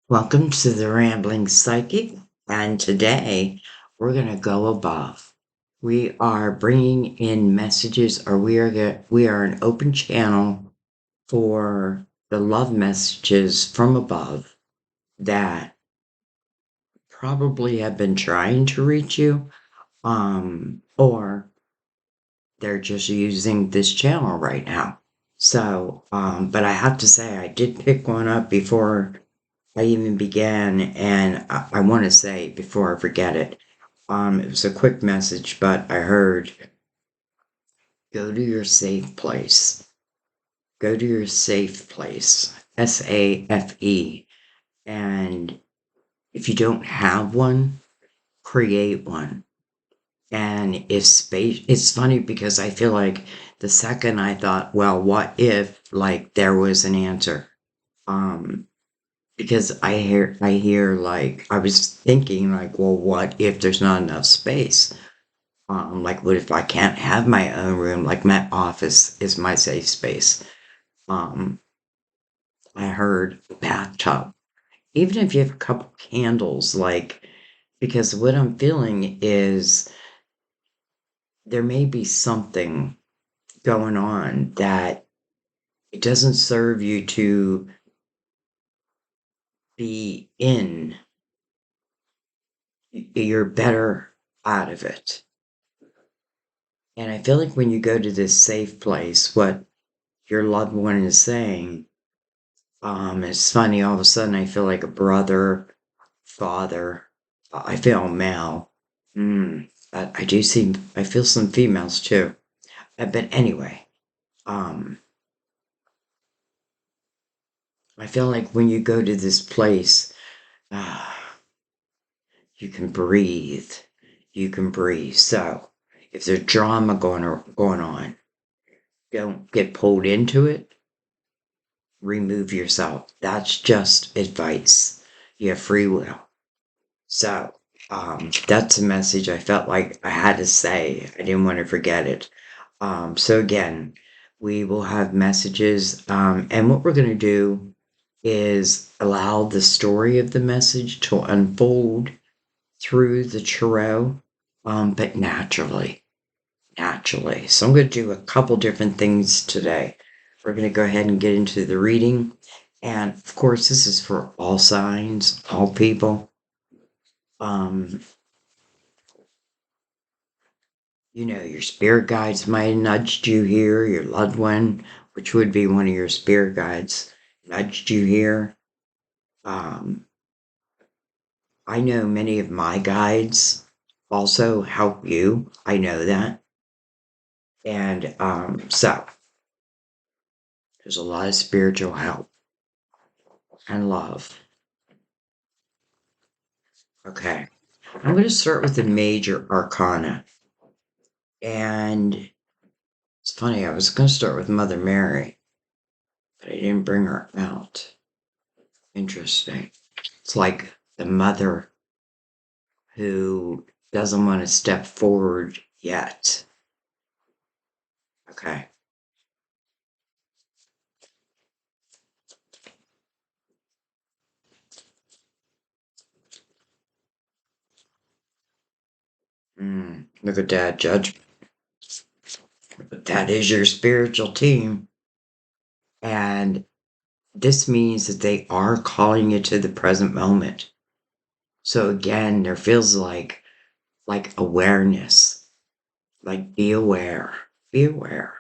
Welcome to the Rambling Psychic, and today we're going to go above. We are bringing in messages, or we are an open channel for the love messages from above that probably have been trying to reach you, or they're just using this channel right now. So, but I have to say, I did pick one up before I even began, and I want to say before I forget it, it was a quick message, but I heard, go to your safe place. Go to your safe place. SAFE. And if you don't have one, create one. And if space, it's funny because I feel like the second I thought, well, what if like there was an answer? Um, because I hear like I was thinking like, well, what if there's not enough space? Like what if I can't have my own room? Like my office is my safe space. Um, I heard bathtub. Even if you have a couple candles, like because what I'm feeling is there may be something going on that it doesn't serve you to be in. You're better out of it. And I feel like when you go to this safe place, what your loved one is saying, it's funny, all of a sudden I feel like a brother, father. I feel male. But I feel some females too. But anyway, um, I feel like when you go to this place, uh, you can breathe. You can breathe. So if there's drama going on, don't get pulled into it. Remove yourself. That's just advice. You have free will. So, that's a message I felt like I had to say. I didn't want to forget it. So again, we will have messages, and what we're going to do is allow the story of the message to unfold through the tarot, but naturally. So I'm going to do a couple different things today. We're going to go ahead and get into the reading. And of course, this is for all signs, all people. Um, your spirit guides might have nudged you here, your loved one, which would be one of your spirit guides, nudged you here. Um, I know many of my guides also help you. I know that. And so there's a lot of spiritual help and love. Okay. I'm going to start with the major arcana. And it's funny, I was going to start with Mother Mary, but I didn't bring her out. Interesting. It's like the mother who doesn't want to step forward yet. Okay. Look at that judgment. But that is your spiritual team. And this means that they are calling you to the present moment. So again, there feels like awareness. Like be aware. Be aware.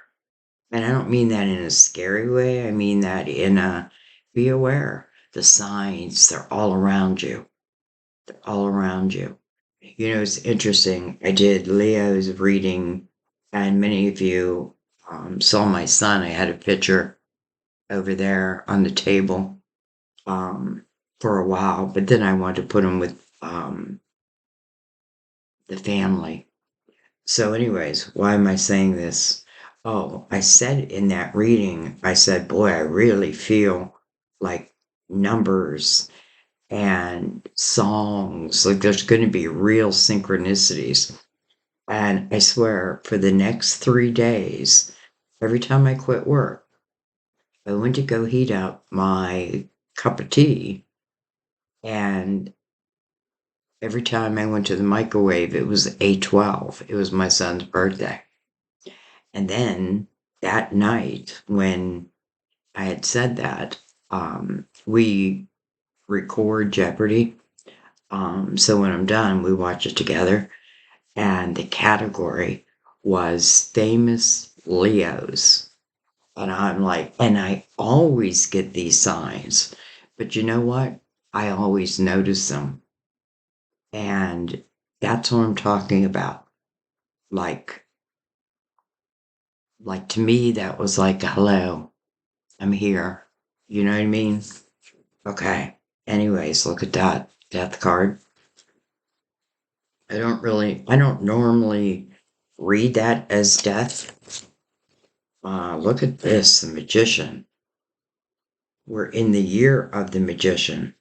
And I don't mean that in a scary way. I mean that in a be aware. The signs, they're all around you. They're all around you. It's interesting. I did Leo's reading, and many of you saw my son. I had a picture over there on the table for a while, but then I wanted to put him with the family. So, anyways, why am I saying this? Oh, I said in that reading, I said, boy, I really feel like numbers and songs, like there's going to be real synchronicities. And I swear, for the next 3 days, every time I quit work, I went to go heat up my cup of tea. And every time I went to the microwave, it was 8:12. It was my son's birthday. And then that night, when I had said that, we record Jeopardy. So when I'm done, we watch it together. And the category was famous Leos. And I'm like, and I always get these signs. But you know what? I always notice them. And that's what I'm talking about. Like, like to me, that was like, hello, I'm here. You know what I mean? Okay. Anyways, look at that death card. I don't normally read that as death. Look at this, the magician. We're in the year of the magician.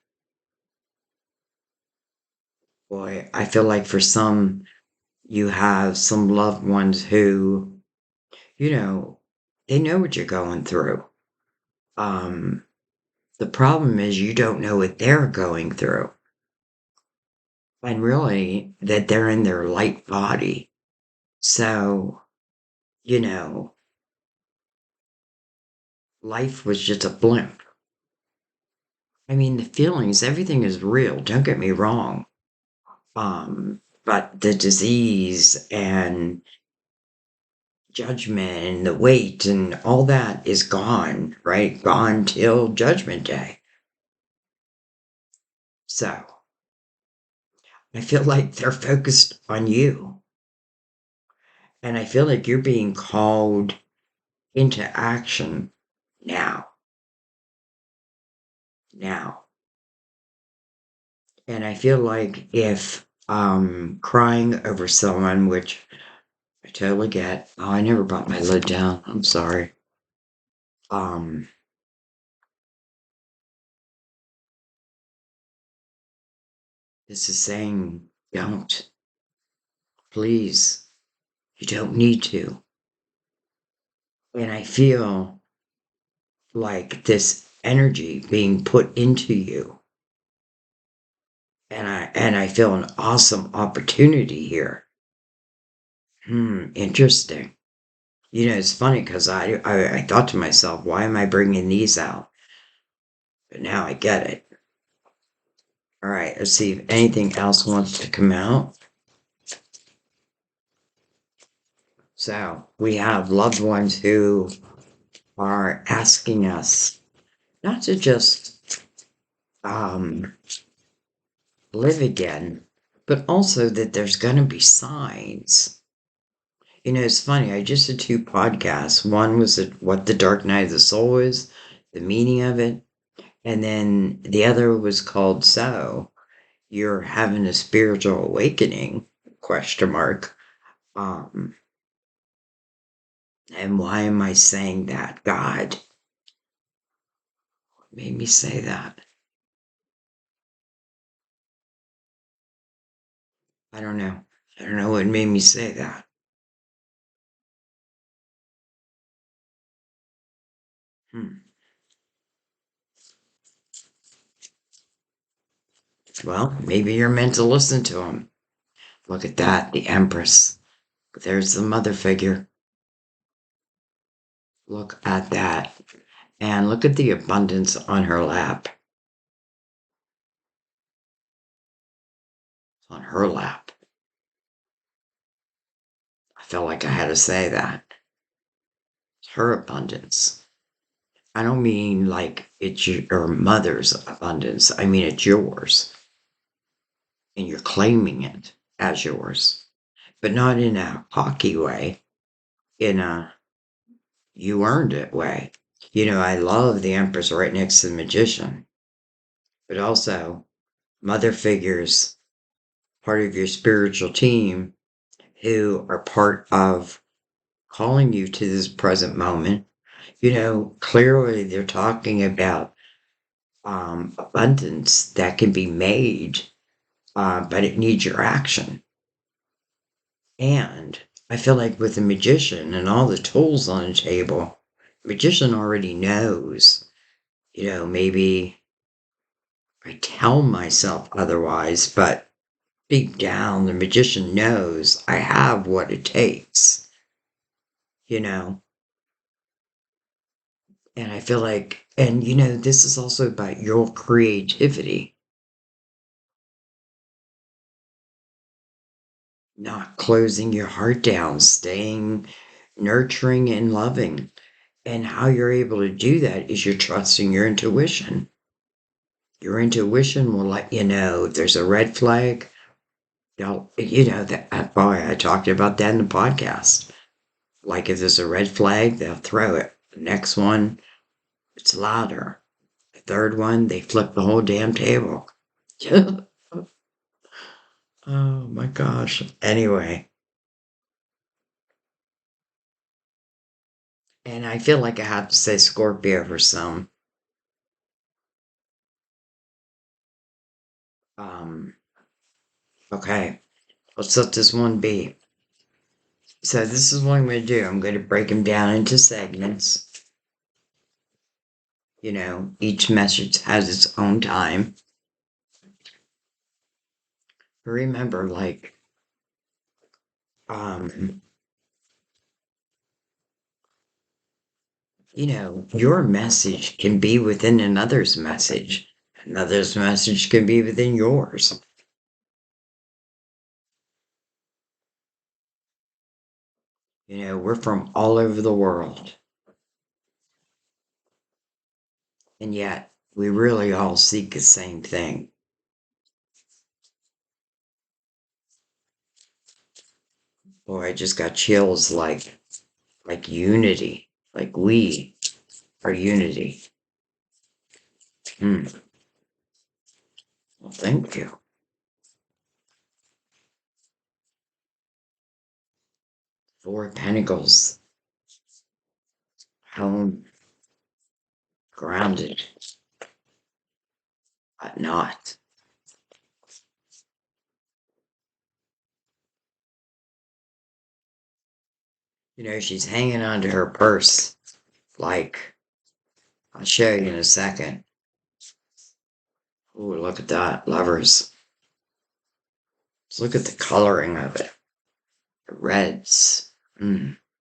Boy, I feel like for some, you have some loved ones who, you know, they know what you're going through. Um, the problem is you don't know what they're going through. And really, that they're in their light body. So, you know, life was just a blimp. I mean, the feelings, everything is real. Don't get me wrong. But the disease and judgment and the weight and all that is gone, right? Gone till Judgment Day. So I feel like they're focused on you. And I feel like you're being called into action now. Now. And I feel like if crying over someone, which I totally get. Oh, I never brought my lid down. I'm sorry. Um, this is saying, don't. Please. You don't need to. And I feel like this energy being put into you. And I feel an awesome opportunity here. Interesting. You know, it's funny because I thought to myself, why am I bringing these out? But now I get it. All right, let's see if anything else wants to come out. So we have loved ones who are asking us not to just live again, but also that there's going to be signs. You know, it's funny. I just did two podcasts. One was what the dark night of the soul is, the meaning of it, and then the other was called "So You're Having a Spiritual Awakening?" Question mark. Um, and why am I saying that? God made me say that. I don't know. I don't know what made me say that. Hmm. Well, maybe you're meant to listen to him. Look at that, the Empress. There's the mother figure. Look at that. And look at the abundance on her lap. On her lap. I felt like I had to say that. It's her abundance. I don't mean like it's your mother's abundance. I mean it's yours. And you're claiming it as yours. But not in a cocky way. In a you earned it way. You know, I love the Empress right next to the Magician. But also mother figures, part of your spiritual team, who are part of calling you to this present moment. You know, clearly they're talking about abundance that can be made, but it needs your action. And I feel like with the magician and all the tools on the table, the magician already knows, you know, maybe I tell myself otherwise, but deep down, the magician knows I have what it takes, you know? And I feel like, and this is also about your creativity, not closing your heart down, staying nurturing and loving. And how you're able to do that is you're trusting your intuition. Your intuition will let you know if there's a red flag. That boy, I talked about that in the podcast. Like if there's a red flag, they'll throw it. The next one, it's louder. The third one, they flip the whole damn table. Oh my gosh. Anyway, and I feel like I have to say Scorpio for some. Um, okay, let's let this one be. So this is what I'm going to do. I'm going to break them down into segments. Each message has its own time. Remember, like, um, your message can be within another's message. Another's message can be within yours. We're from all over the world. And yet, we really all seek the same thing. Boy, I just got chills like unity. Like we are unity. Hmm. Well, thank you. Four of Pentacles. Home. Grounded. But not. She's hanging onto her purse. Like, I'll show you in a second. Ooh, look at that. Lovers. Let's look at the coloring of it. The reds.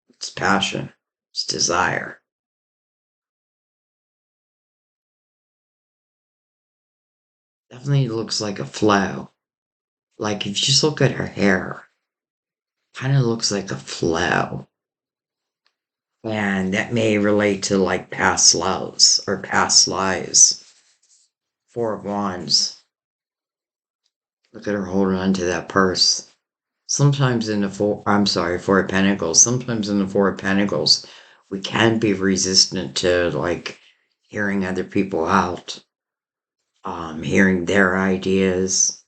It's passion. It's desire. Definitely looks like a flow. Like if you just look at her hair, kind of looks like a flow. And that may relate to like past loves or past lives. Four of Wands. Look at her holding on to that purse. Sometimes in the Four of Pentacles, sometimes in the Four of Pentacles, we can be resistant to like hearing other people out, hearing their ideas.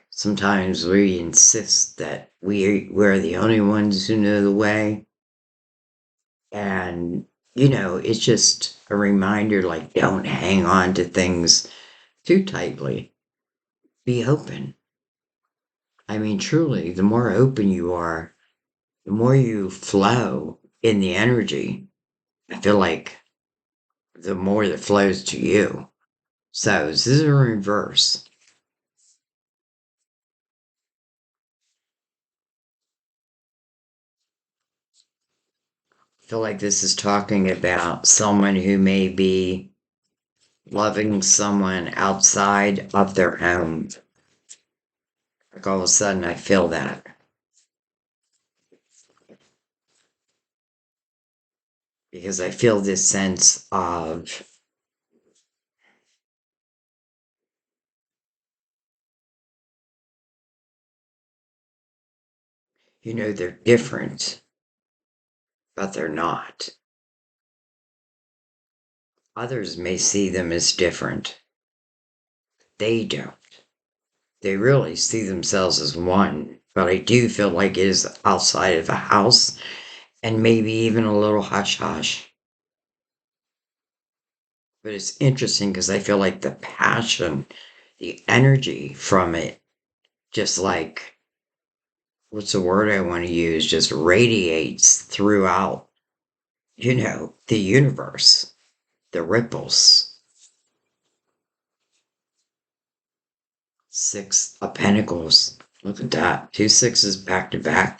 Sometimes we insist that we're the only ones who know the way. And, it's just a reminder like, don't hang on to things too tightly. Be open. I mean, truly, the more open you are, the more you flow in the energy. I feel like the more that flows to you. So, this is a reverse. I feel like this is talking about someone who may be loving someone outside of their home. Like all of a sudden, I feel that. Because I feel this sense of, they're different, but they're not. Others may see them as different. They don't. They really see themselves as one, but I do feel like it is outside of the house and maybe even a little hush hush. But it's interesting because I feel like the passion, the energy from it, just like, what's the word I want to use, just radiates throughout, the universe, the ripples. Six of Pentacles. Look at that. Two sixes back to back.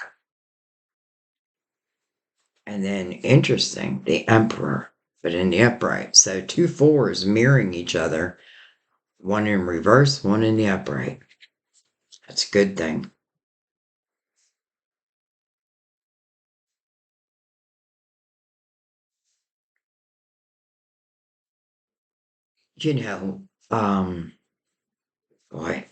And then interesting, the Emperor, but in the upright. So two fours mirroring each other, one in reverse, one in the upright. That's a good thing. You know, boy,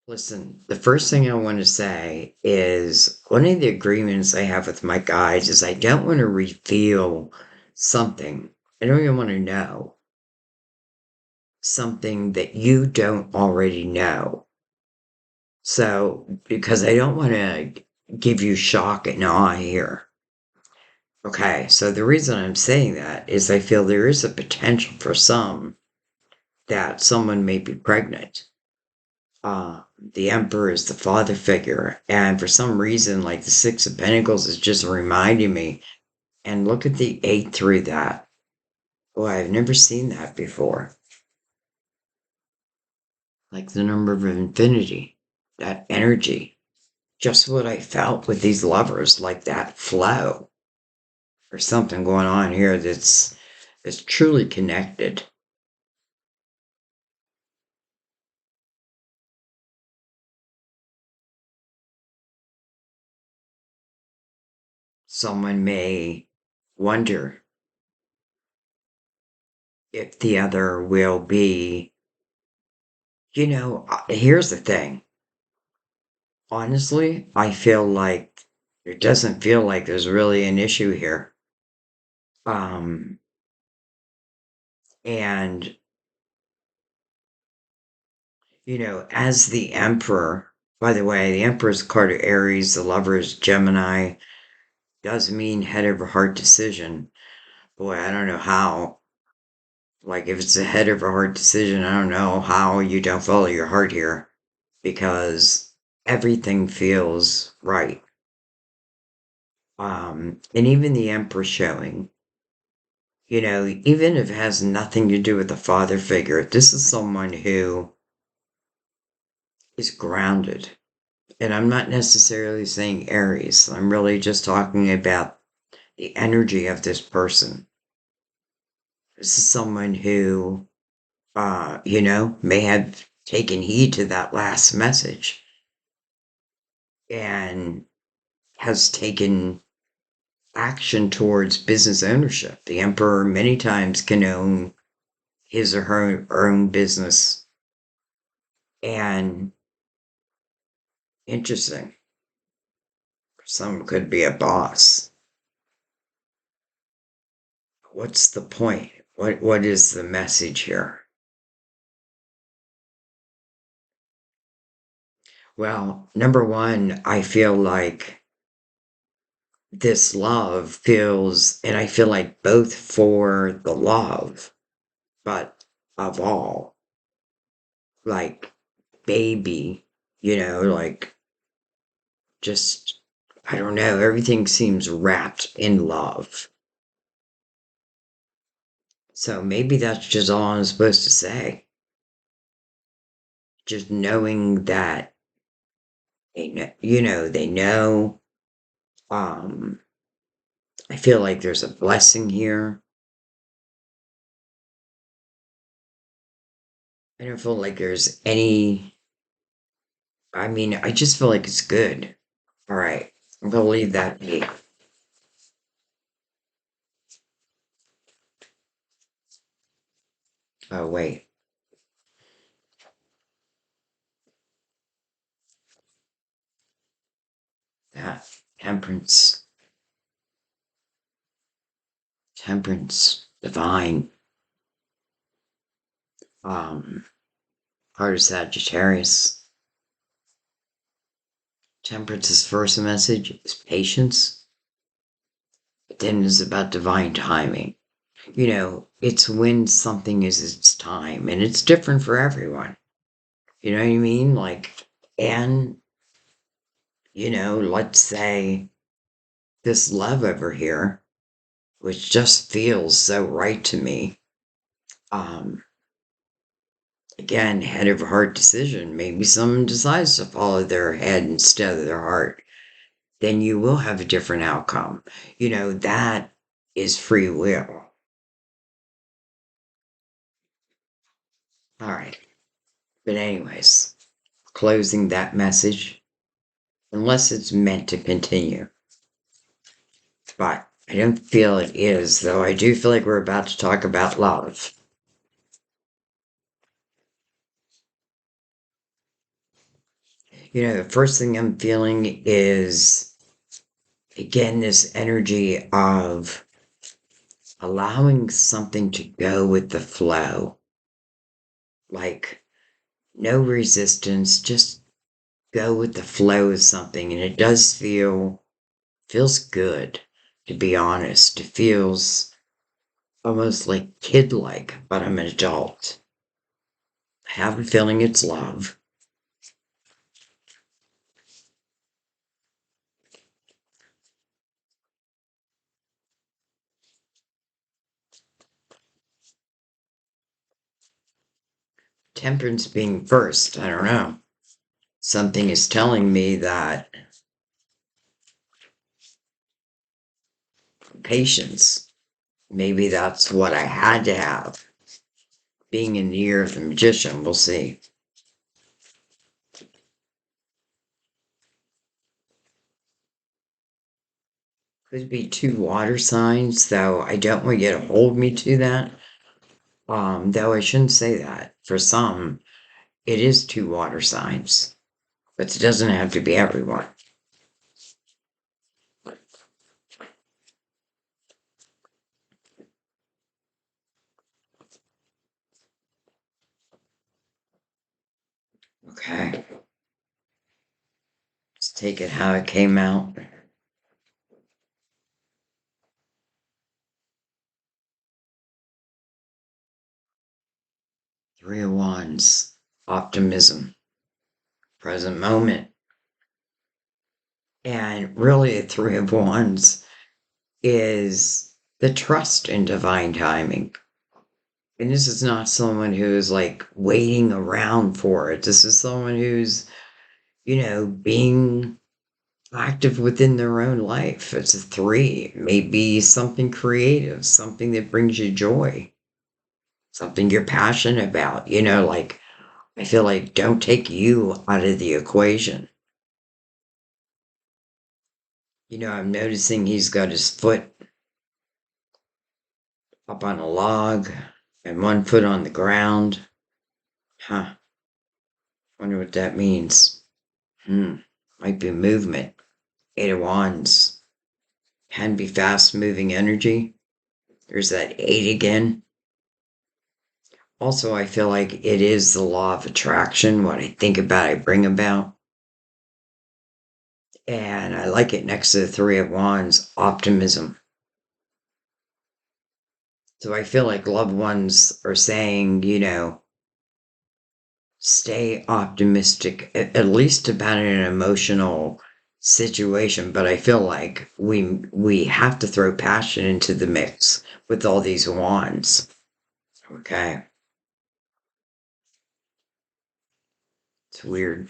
listen, the first thing I want to say is one of the agreements I have with my guides is I don't want to reveal something. I don't even want to know something that you don't already know. So, because I don't want to give you shock and awe here. Okay, so the reason I'm saying that is I feel there is a potential for some that someone may be pregnant. The Emperor is the father figure, and for some reason, like the Six of Pentacles is just reminding me. And look at the eight through that. Boy, I've never seen that before. Like the number of infinity, that energy. Just what I felt with these lovers, like that flow. There's something going on here that's truly connected. Someone may wonder if the other will be, here's the thing. Honestly, I feel like it doesn't feel like there's really an issue here. Um, and, as the Emperor, by the way, the Emperor's card of Aries, the Lover is Gemini, does mean head over heart decision. Boy, I don't know how. Like, if it's a head over heart decision, I don't know how you don't follow your heart here because everything feels right. And even the Emperor showing, even if it has nothing to do with the father figure, this is someone who is grounded. And I'm not necessarily saying Aries, I'm really just talking about the energy of this person. This is someone who, may have taken heed to that last message and has taken action towards business ownership. The Emperor many times can own his or her own business. And interesting, some could be a boss. What's the point? What is the message here? Well, number one, I feel like this love feels, and I feel like both for the love, but of all, like baby, like just, I don't know, everything seems wrapped in love. So maybe that's just all I'm supposed to say. Just knowing that they know. Um, I feel like there's a blessing here. I don't feel like there's any. I mean, I just feel like it's good. All right, I'm gonna leave that be. Oh wait, that temperance, temperance, divine. Um, Heart of Sagittarius. Temperance's first message is patience, but then it's about divine timing. It's when something is its time, and it's different for everyone. You know what I mean? Like, and, let's say this love over here, which just feels so right to me. Um, Again, head over heart decision. Maybe someone decides to follow their head instead of their heart. Then you will have a different outcome. That is free will. All right. But, anyways, closing that message, unless it's meant to continue. But I don't feel it is, though I do feel like we're about to talk about love. The first thing I'm feeling is, again, this energy of allowing something to go with the flow. Like, no resistance, just go with the flow of something. And it does feels good, to be honest. It feels almost like kid-like, but I'm an adult. I have a feeling it's love. Temperance being first, I don't know. Something is telling me that patience, maybe that's what I had to have. Being in the year of the magician, we'll see. Could be two water signs, though I don't want you to hold me to that. Though I shouldn't say that. For some, it is two water signs, but it doesn't have to be everyone. Okay. Let's take it how it came out. Three of Wands, optimism, present moment. And really, the Three of Wands is the trust in divine timing. And this is not someone who's like waiting around for it. This is someone who's, being active within their own life. It's a three. Maybe something creative, something that brings you joy, something you're passionate about. Like, I feel like don't take you out of the equation. I'm noticing he's got his foot up on a log and one foot on the ground. Huh. Wonder what that means. Might be movement. Eight of Wands. Can be fast moving energy. There's that eight again. Also, I feel like it is the law of attraction. What I think about, I bring about. And I like it next to the Three of Wands, optimism. So I feel like loved ones are saying, stay optimistic, at least about an emotional situation. But I feel like we have to throw passion into the mix with all these wands. Okay. It's weird.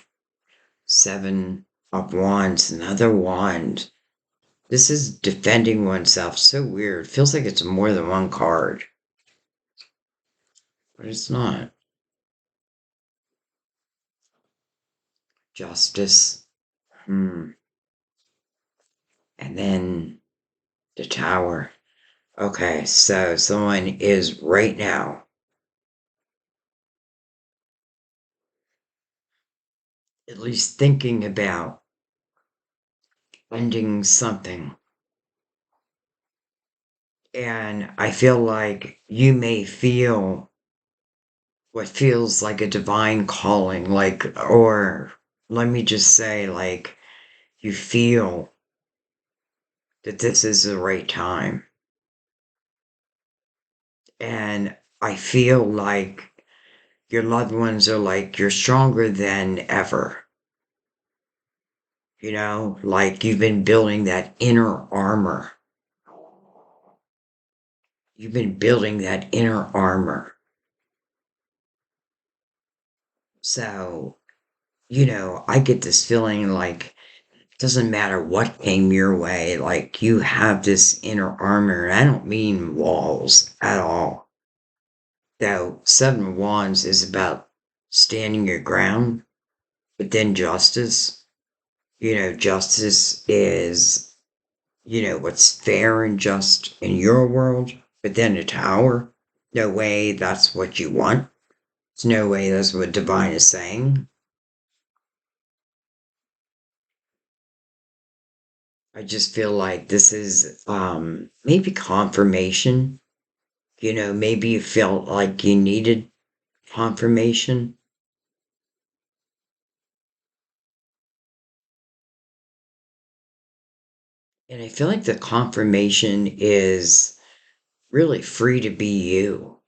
Seven of Wands, another wand. This is defending oneself. So weird. Feels like it's more than one card. But it's not. Justice. And then the Tower. Okay, so someone is right now at least thinking about ending something. And I feel like you may feel what feels like a divine calling, or let me just say, like, you feel that this is the right time. And I feel like your loved ones are like, you're stronger than ever. Like you've been building that inner armor. you've been building that inner armor. So, I get this feeling like it doesn't matter what came your way, like you have this inner armor. And I don't mean walls at all. Though Seven of Wands is about standing your ground, but then justice, justice is, what's fair and just in your world, but then a tower, no way that's what you want. There's no way that's what divine is saying. I just feel like this is maybe confirmation. Maybe you felt like you needed confirmation. And I feel like the confirmation is really free to be you,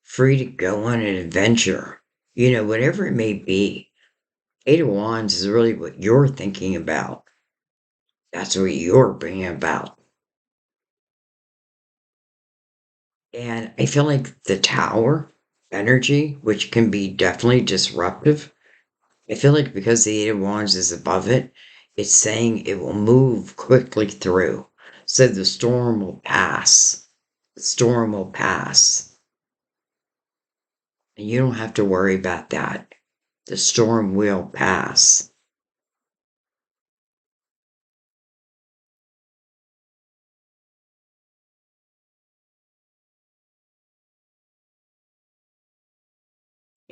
free to go on an adventure, whatever it may be. Eight of Wands is really what you're thinking about. That's what you're bringing about. And I feel like the tower energy, which can be definitely disruptive, I feel like because the Eight of Wands is above it, it's saying it will move quickly through. So the storm will pass. The storm will pass. And you don't have to worry about that. The storm will pass.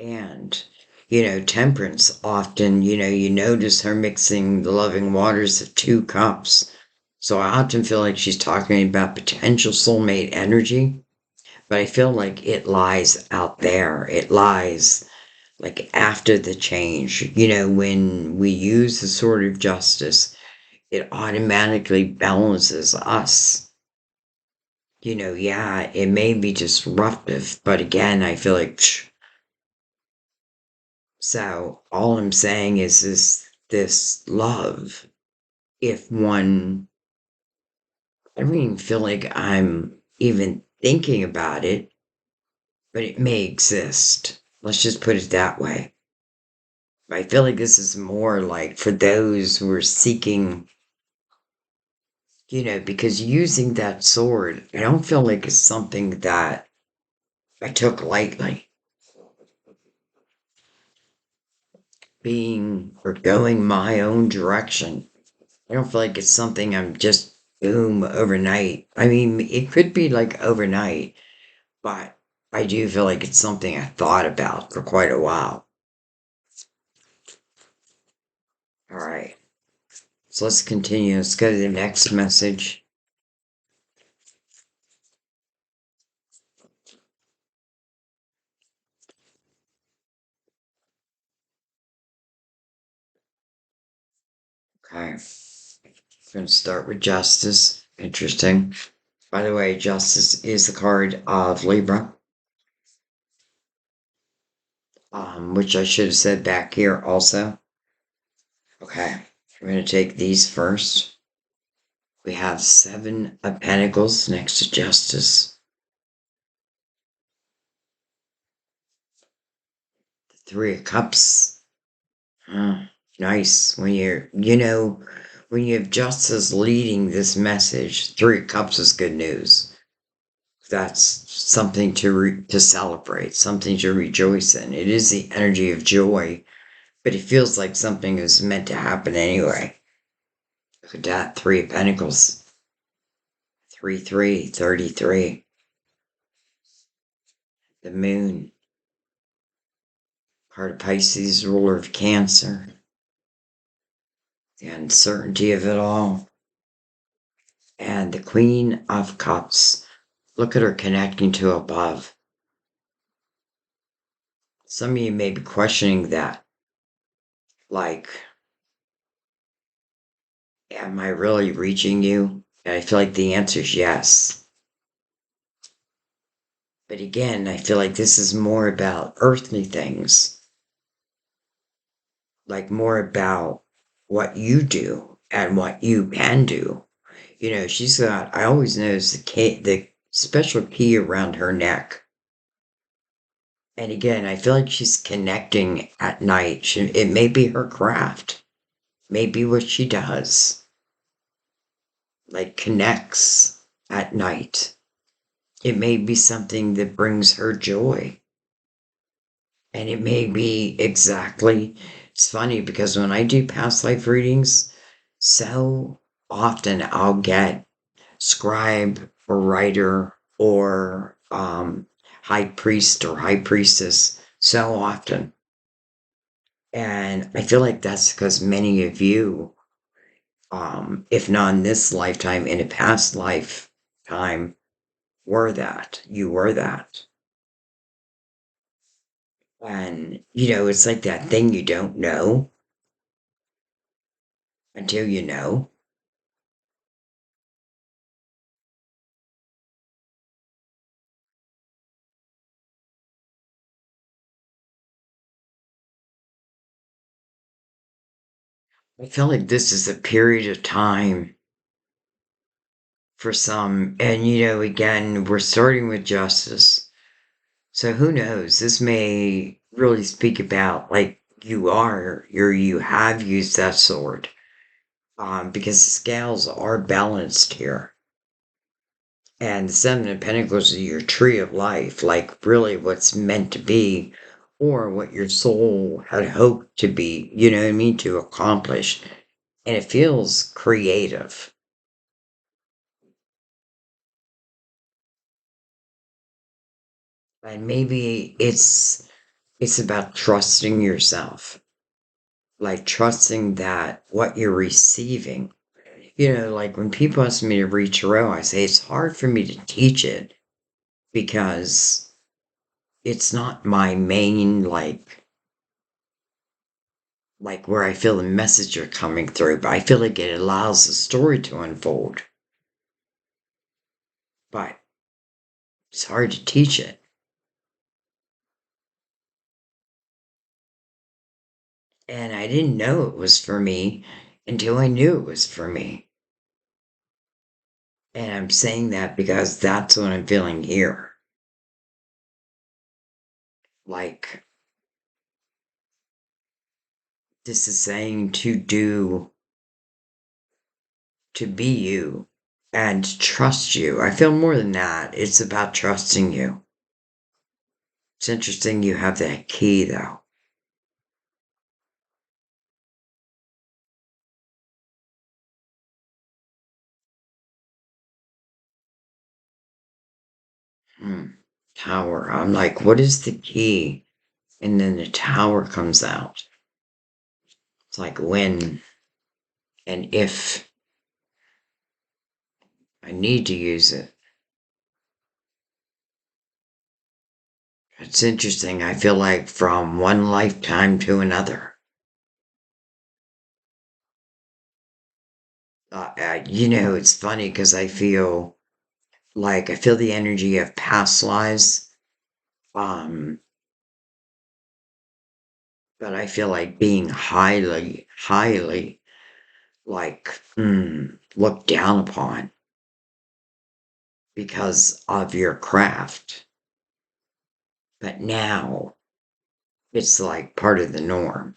And, temperance often, you notice her mixing the loving waters of two cups. So I often feel like she's talking about potential soulmate energy, but I feel like it lies out there. It lies like after the change. When we use the sword of justice, it automatically balances us. Yeah, it may be disruptive, but again, I feel like so all I'm saying is this love. If one, I don't even feel like I'm even thinking about it, but it may exist. Let's just put it that way. I feel like this is more like for those who are seeking, because using that sword, I don't feel like it's something that I took lightly. Being or going my own direction. I don't feel like it's something I'm just boom overnight. I mean, it could be like overnight, but I do feel like it's something I thought about for quite a while. All right. So let's continue. Let's go to the next message. Okay. I'm going to start with justice. Interesting. By the way, justice is the card of Libra, which I should have said back here also. Okay. We're going to take these first. We have Seven of Pentacles next to justice. Three of Cups. Nice. When you have justice leading this message, Three of Cups is good news. That's something to celebrate, something to rejoice in. It is the energy of joy, but it feels like something is meant to happen anyway. Look at that, Three of Pentacles. 33. The moon. Part of Pisces, ruler of Cancer. The uncertainty of it all. And the Queen of Cups. Look at her connecting to above. Some of you may be questioning that. Like, am I really reaching you? And I feel like the answer is yes. But again, I feel like this is more about earthly things. Like more about what you do and what you can do. She's got, I always notice the special key around her neck. And again, I feel like she's connecting at night. It may be her craft, maybe what she does, like connects at night. It may be something that brings her joy. And it may be exactly, it's funny because when I do past life readings, so often I'll get scribe or writer or high priest or high priestess so often. And I feel like that's because many of you, if not in this lifetime, in a past lifetime, were that. You were that. And, it's like that thing you don't know until you know. I feel like this is a period of time for some. And, again, we're starting with justice. So who knows? This may really speak about like you have used that sword. Because the scales are balanced here. And the Seven of Pentacles is your tree of life, like really what's meant to be, or what your soul had hoped to be, you know what I mean, to accomplish. And it feels creative. And maybe it's about trusting yourself, like trusting that what you're receiving. Like when people ask me to read tarot, I say it's hard for me to teach it because it's not my main like where I feel the message are coming through, but I feel like it allows the story to unfold. But it's hard to teach it. And I didn't know it was for me until I knew it was for me. And I'm saying that because that's what I'm feeling here. Like this is saying to be you and trust you. I feel more than that. It's about trusting you. It's interesting you have that key though. Hmm. Tower. I'm like, what is the key? And then the tower comes out. It's like when and if I need to use it. It's interesting. I feel like from one lifetime to another. It's funny because I feel the energy of past lives. Um, but I feel like being highly, highly looked down upon because of your craft. But now it's like part of the norm.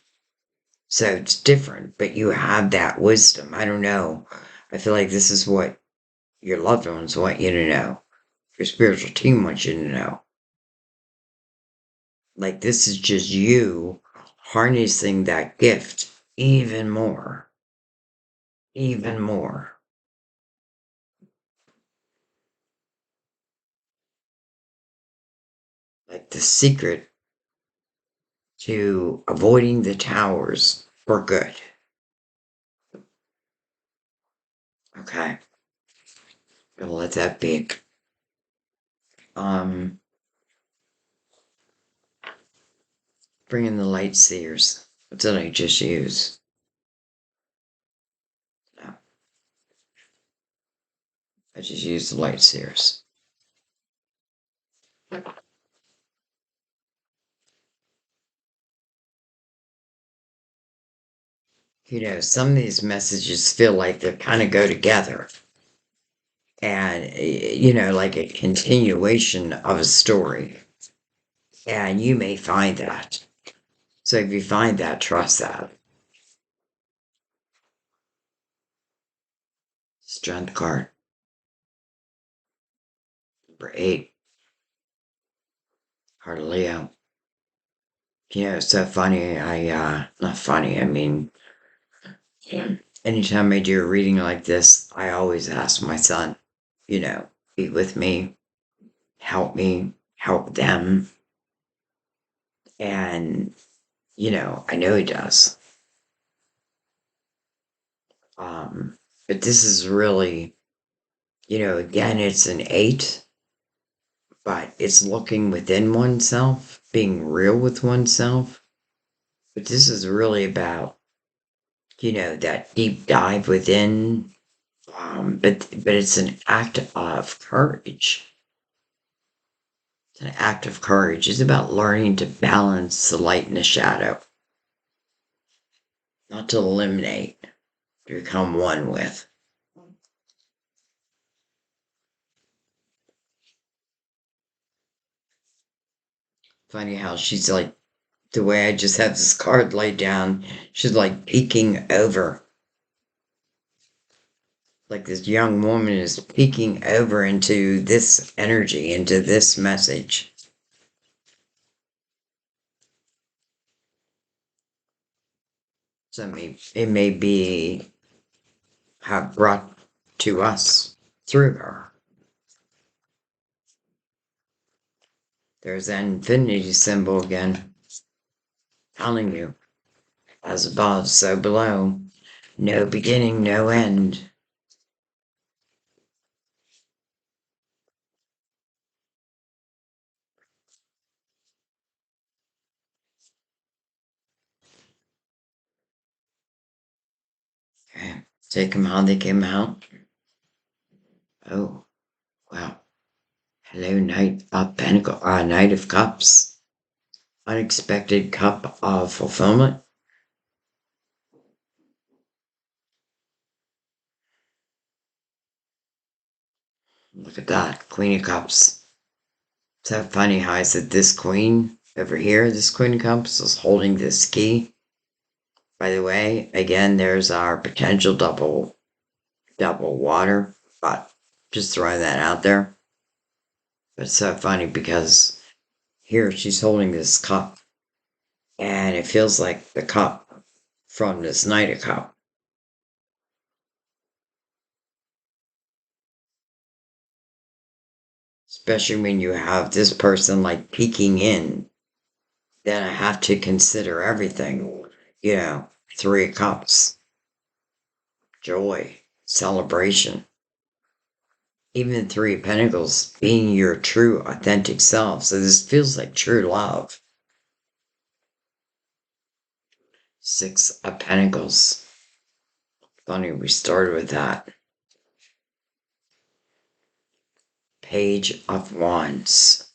So it's different, but you have that wisdom. I don't know. I feel like this is what your loved ones want you to know. Your spiritual team wants you to know. Like this is just you harnessing that gift even more. Even more. Like the secret to avoiding the towers for good. Okay. Gonna let that be. Um, bring in the light seers. What did I just use? No, I just used the light seers. Some of these messages feel like they kind of go together. and like a continuation of a story. And you may find that. So if you find that, trust that. Strength card, number 8, heart of Leo. It's so funny. Not funny, I mean, anytime I do a reading like this, I always ask my son, be with me, help them. And, I know he does. But this is really, again, it's an 8, but it's looking within oneself, being real with oneself. But this is really about, that deep dive within. But it's an act of courage. It's an act of courage. It's about learning to balance the light and the shadow, not to eliminate, to become one with. Funny how she's like, the way I just have this card laid down, she's like peeking over. Like this young woman is peeking over into this energy, into this message. So it may be brought to us through her. There's that infinity symbol again, telling you, as above, so below. No beginning, no end. Okay. Take them how they came out. Oh, wow. Hello, Knight of Cups. Unexpected cup of fulfillment. Look at that, Queen of Cups. So funny how I said this queen over here, this Queen of Cups is holding this key. By the way, again, there's our potential double water, but just throwing that out there. But it's so funny because here she's holding this cup, and it feels like the cup from this Knight of Cup. Especially when you have this person like peeking in, then I have to consider everything. 3 cups, joy, celebration. Even 3 pentacles, being your true, authentic self. So this feels like true love. 6 of Pentacles. Funny, we started with that. Page of Wands.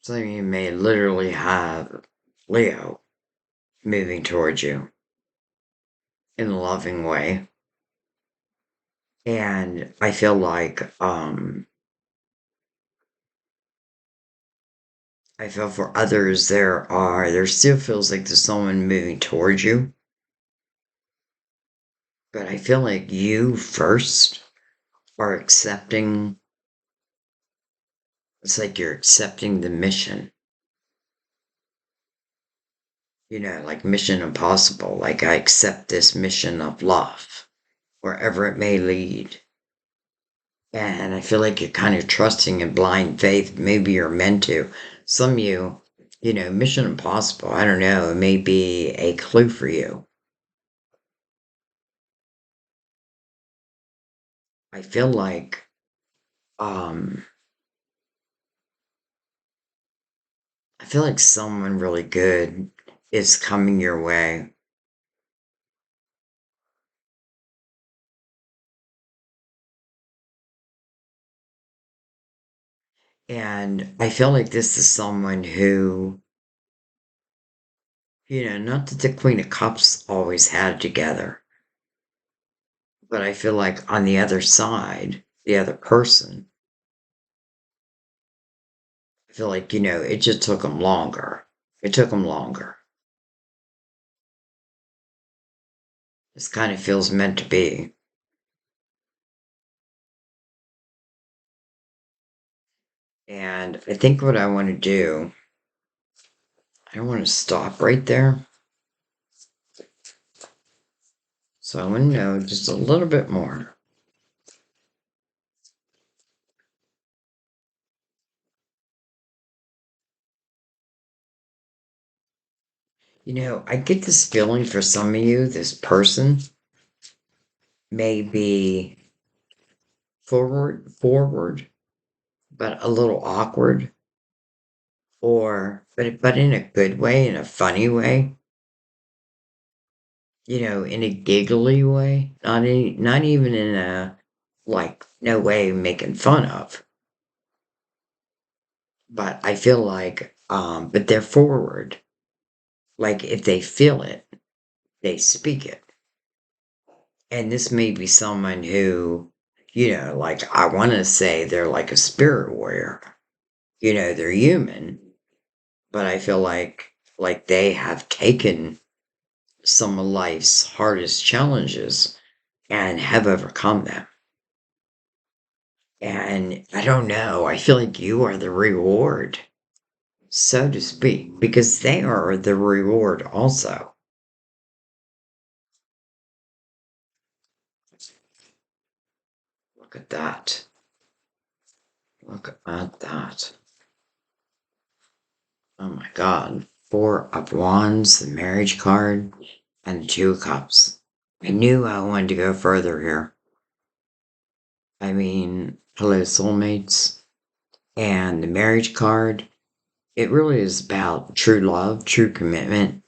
So you may literally have Leo moving towards you in a loving way. And I feel like I feel for others there still feels like there's someone moving towards you. But I feel like you first are accepting, it's like you're accepting the mission. Like Mission Impossible, like I accept this mission of love, wherever it may lead. And I feel like you're kind of trusting in blind faith. Maybe you're meant to. Some of you, Mission Impossible, I don't know, it may be a clue for you. I feel like um someone really good is coming your way. And I feel like this is someone who, not that the Queen of Cups always had it together, but I feel like on the other side, the other person, I feel like, it just took them longer. It took them longer. This kind of feels meant to be. And I think what I want to do, I want to stop right there. So I want to know just a little bit more. I get this feeling for some of you, this person may be forward, but a little awkward, or but in a good way, in a funny way, in a giggly way, not even in a like no way making fun of. But I feel like but they're forward. Like if they feel it, they speak it. And this may be someone who, like I want to say they're like a spirit warrior. They're human, but I feel like they have taken some of life's hardest challenges and have overcome them. And I don't know, I feel like you are the reward, so to speak, because they are the reward also. Look at that. Look at that. Oh my God. Four of Wands, the marriage card, and the Two of Cups. I knew I wanted to go further here. I mean, hello, soulmates. And the marriage card, it really is about true love, true commitment.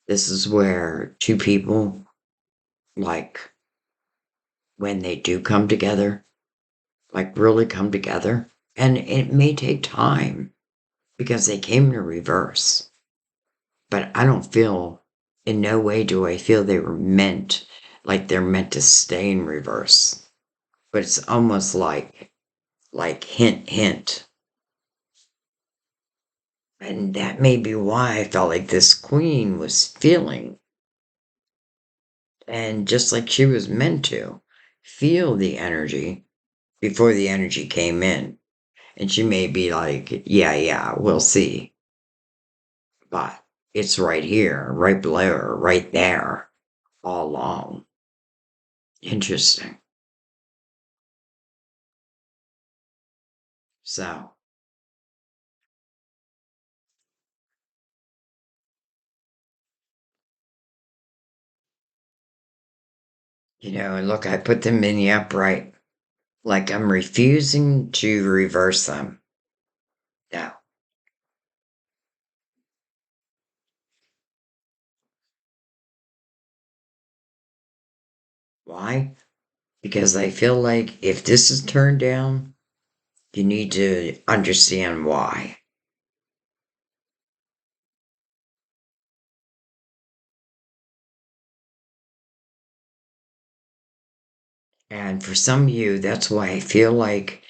This is where two people, like, when they do come together, like, really come together. And it may take time because they came in reverse. But I don't feel, in no way do I feel they were meant, like they're meant to stay in reverse. But it's almost like hint, hint. And that may be why I felt like this queen was feeling, and just like she was meant to, feel the energy before the energy came in. And she may be like, yeah, we'll see. But it's right here, right below her, right there, all along. Interesting. So, and look, I put them in the upright, like I'm refusing to reverse them. No. Why? Because I feel like if this is turned down, you need to understand why. And for some of you, that's why I feel like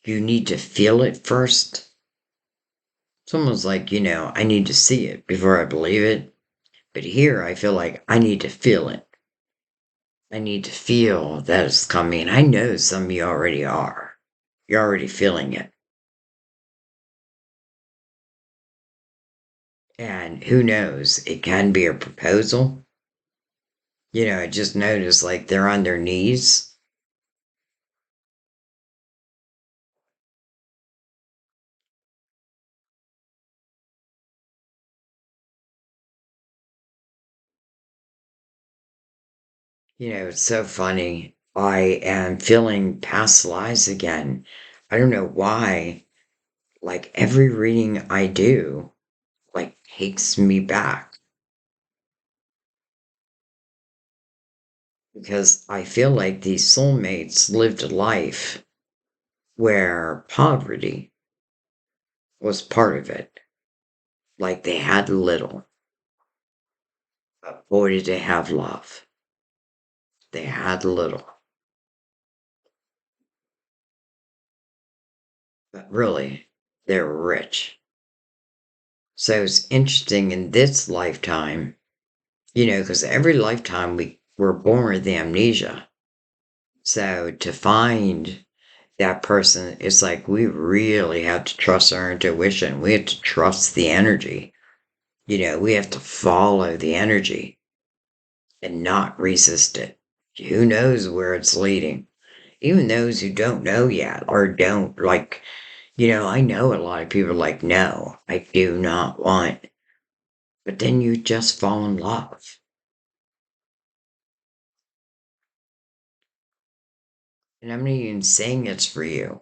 you need to feel it first. It's almost like, I need to see it before I believe it. But here, I feel like I need to feel it. I need to feel that it's coming. I know some of you already are. You're already feeling it. And who knows? It can be a proposal. I just noticed like they're on their knees. It's so funny. I am feeling past lives again. I don't know why. Like every reading I do, like takes me back because I feel like these soulmates lived a life where poverty was part of it. Like they had little, but boy, did they have love. They had little, but really, they're rich. So it's interesting in this lifetime, because every lifetime we're born with amnesia. So to find that person, it's like we really have to trust our intuition. We have to trust the energy. We have to follow the energy and not resist it. Who knows where it's leading? Even those who don't know yet or don't like, I know a lot of people are like, no, I do not want. But then you just fall in love. And I'm not even saying it's for you.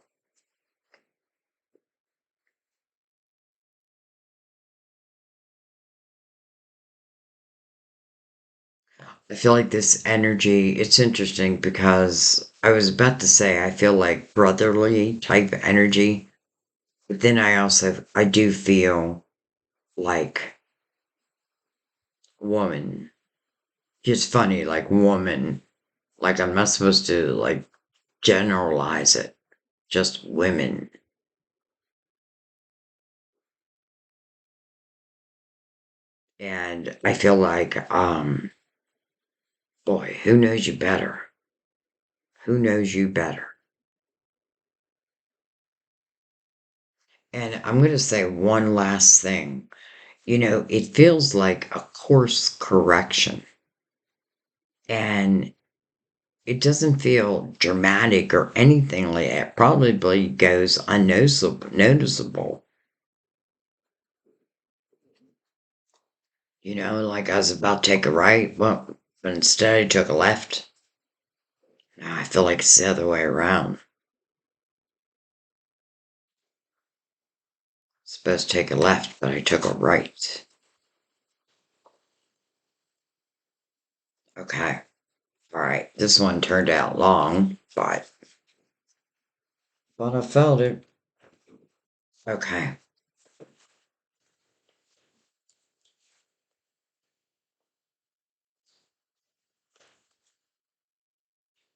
I feel like this energy, it's interesting because I was about to say I feel like brotherly type energy, but then I do feel like woman. Just funny, like woman. Like I'm not supposed to like generalize it. Just women. And I feel like, boy, who knows you better? Who knows you better? And I'm going to say one last thing. It feels like a course correction. And it doesn't feel dramatic or anything like that. Probably goes unnoticeable. Like I was about to take a right, well, but instead I took a left. Now I feel like it's the other way around. Supposed to take a left, but I took a right. Okay. All right. This one turned out long, but I felt it. Okay.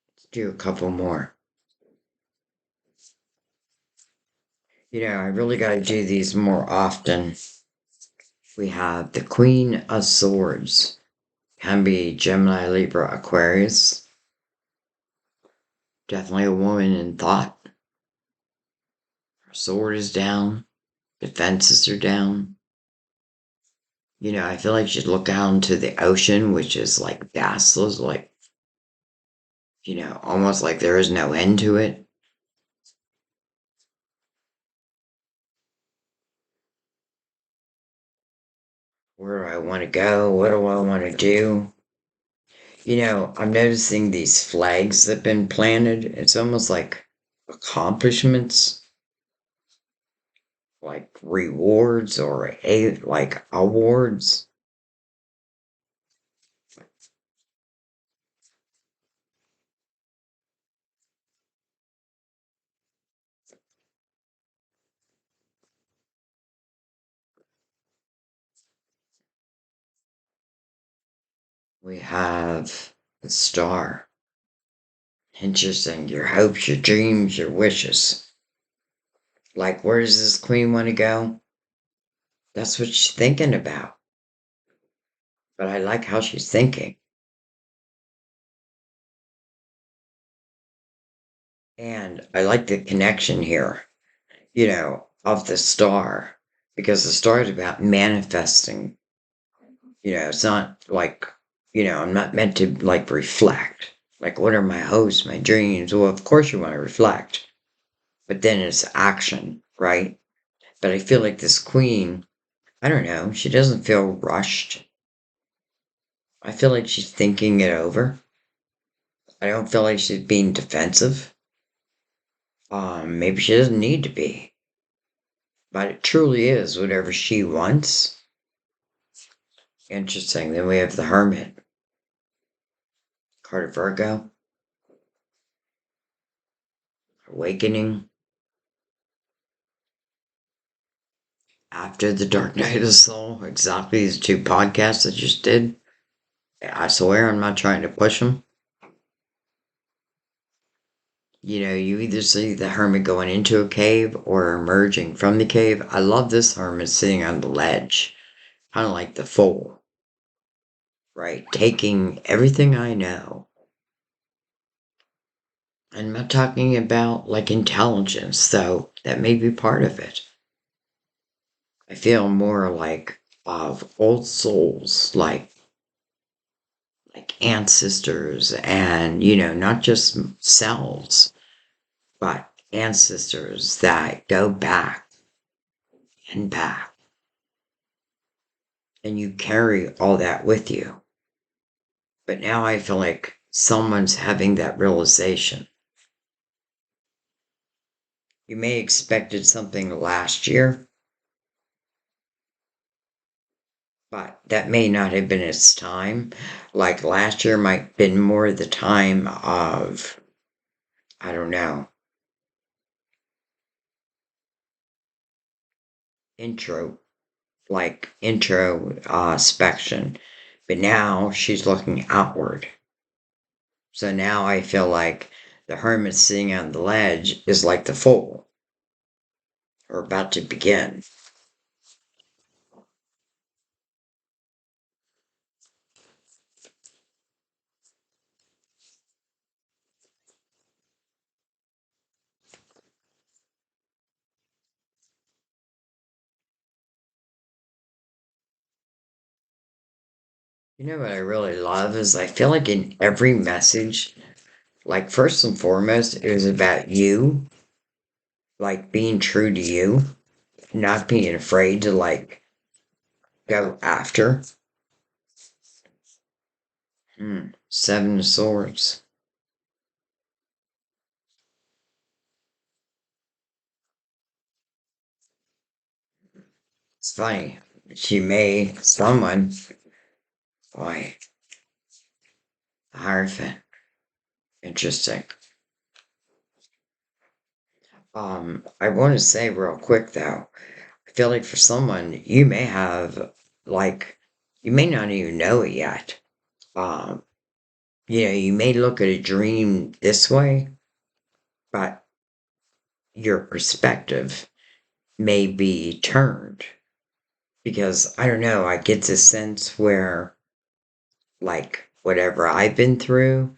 Let's do a couple more. I really got to do these more often. We have the Queen of Swords. Can be Gemini, Libra, Aquarius. Definitely a woman in thought. Her sword is down. Defenses are down. I feel like she'd look out into the ocean, which is like vastness, like, almost like there is no end to it. Where do I want to go? What do I want to do? I'm noticing these flags that have been planted. It's almost like accomplishments, like rewards or like awards. We have the star. Interesting. Your hopes, your dreams, your wishes. Like, where does this queen want to go? That's what she's thinking about. But I like how she's thinking. And I like the connection here, of the star. Because the star is about manifesting. It's not like, I'm not meant to like reflect. Like, what are my hopes, my dreams? Well, of course you want to reflect. But then it's action, right? But I feel like this queen, I don't know, she doesn't feel rushed. I feel like she's thinking it over. I don't feel like she's being defensive. Maybe she doesn't need to be. But it truly is whatever she wants. Interesting. Then we have the Hermit, card of Virgo, awakening. after the Dark Night of the Soul, exactly these two podcasts I just did. I swear I'm not trying to push them. You know, you either see the hermit going into a cave or emerging from the cave. I love this hermit sitting on the ledge, kind of like the fool, right? Taking everything I know. I'm not talking about like intelligence, though that may be part of it. I feel more like of old souls, like ancestors, and not just selves, but ancestors that go back and back, and you carry all that with you. But now I feel like someone's having that realization. You may expected something last year, but that may not have been its time. Like last year might have been more the time of, I don't know, intro, like introspection. But now she's looking outward. So now I feel like the hermit sitting on the ledge is like the fool, or about to begin. You know what I really love is I feel like in every message, like first and foremost, it was about you, like being true to you, not being afraid to like go after. Seven of Swords. It's funny. She may, someone, boy, Hierophant. Interesting. I want to say real quick though, I feel like for someone, you may have, like, you may not even know it yet. Um, you may look at a dream this way, but your perspective may be turned because I don't know, I get this sense where, like, whatever I've been through,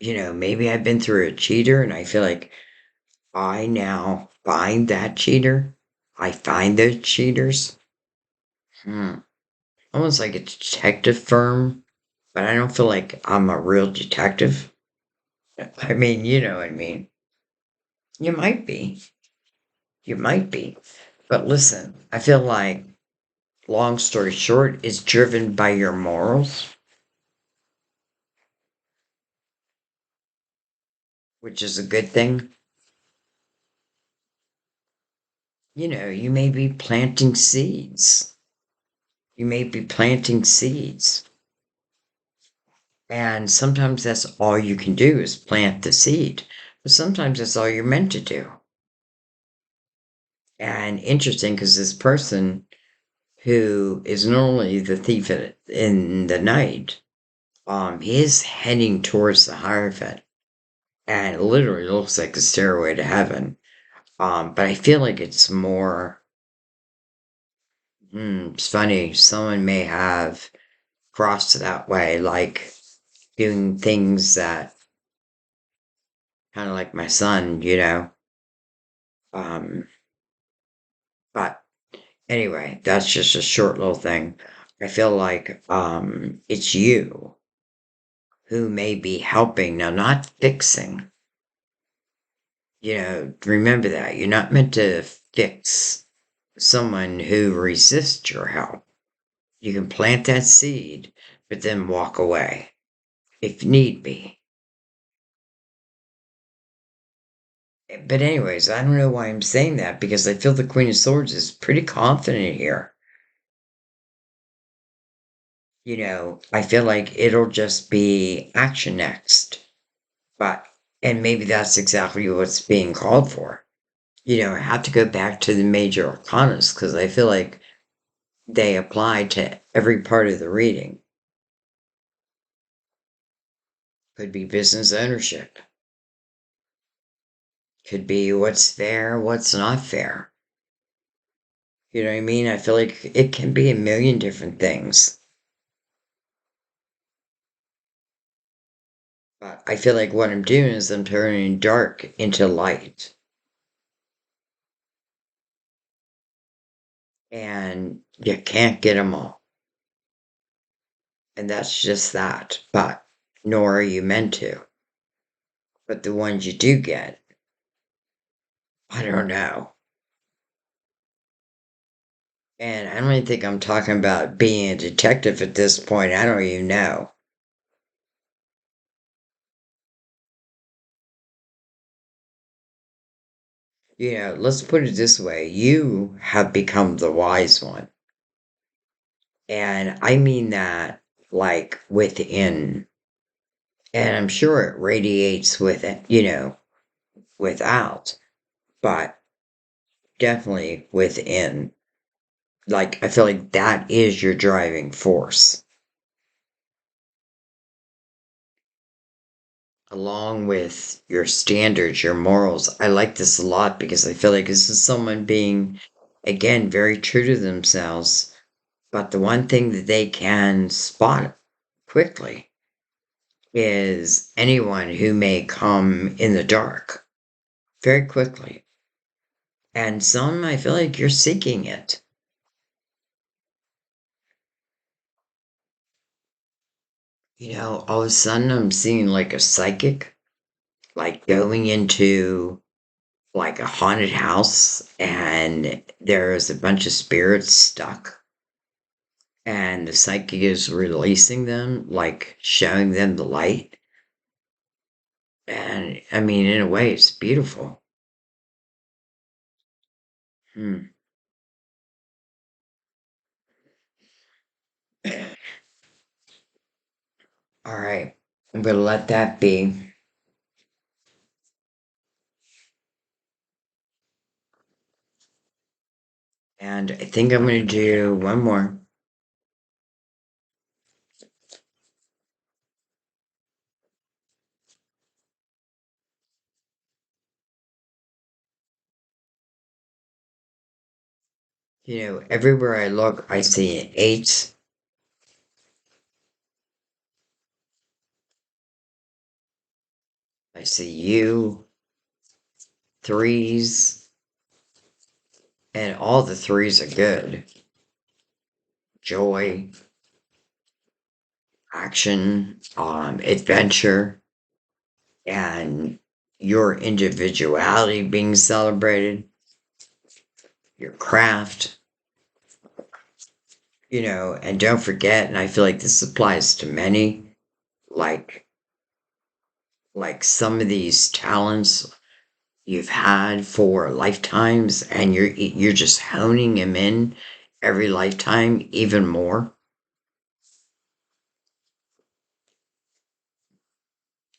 maybe I've been through a cheater and I feel like I now find that cheater. I find those cheaters. Hmm. Almost like a detective firm, but I don't feel like I'm a real detective. I mean, you know what I mean. You might be. You might be. But listen, I feel like, long story short, is driven by your morals, which is a good thing. You may be planting seeds. You may be planting seeds. And sometimes that's all you can do is plant the seed. But sometimes that's all you're meant to do. And interesting because this person who is normally the thief in the night, he is heading towards the Hierophant. And it literally looks like a stairway to heaven. But I feel like it's more, it's funny, someone may have crossed that way, like doing things that, kind of like my son, Um, but anyway, that's just a short little thing. I feel like it's you who may be helping now, not fixing. Remember that you're not meant to fix someone who resists your help. You can plant that seed, but then walk away if need be. But anyways, I don't know why I'm saying that because I feel the Queen of Swords is pretty confident here. I feel like it'll just be action next. But, and maybe that's exactly what's being called for. I have to go back to the major arcanas because I feel like they apply to every part of the reading. Could be business ownership. Could be what's fair, what's not fair. You know what I mean? I feel like it can be a million different things. But I feel like what I'm doing is I'm turning dark into light. And you can't get them all. And that's just that. But nor are you meant to. But the ones you do get, I don't know. And I don't even think I'm talking about being a detective at this point. I don't even know. Let's put it this way, you have become the wise one. And I mean that like within. And I'm sure it radiates with it, without, but definitely within. Like, I feel like that is your driving force, along with your standards, your morals. I like this a lot because I feel like this is someone being, again, very true to themselves. But the one thing that they can spot quickly is anyone who may come in the dark very quickly. And some, I feel like you're seeking it. All of a sudden I'm seeing like a psychic, like going into like a haunted house and there's a bunch of spirits stuck and the psychic is releasing them, like showing them the light. And I mean, in a way, it's beautiful. Hmm. All right. I'm going to let that be. And I think I'm going to do one more. Everywhere I look, I see eights. I see you, threes, and all the threes are good. Joy, action, adventure, and your individuality being celebrated, your craft, and don't forget, and I feel like this applies to many, like some of these talents you've had for lifetimes and you're just honing them in every lifetime even more.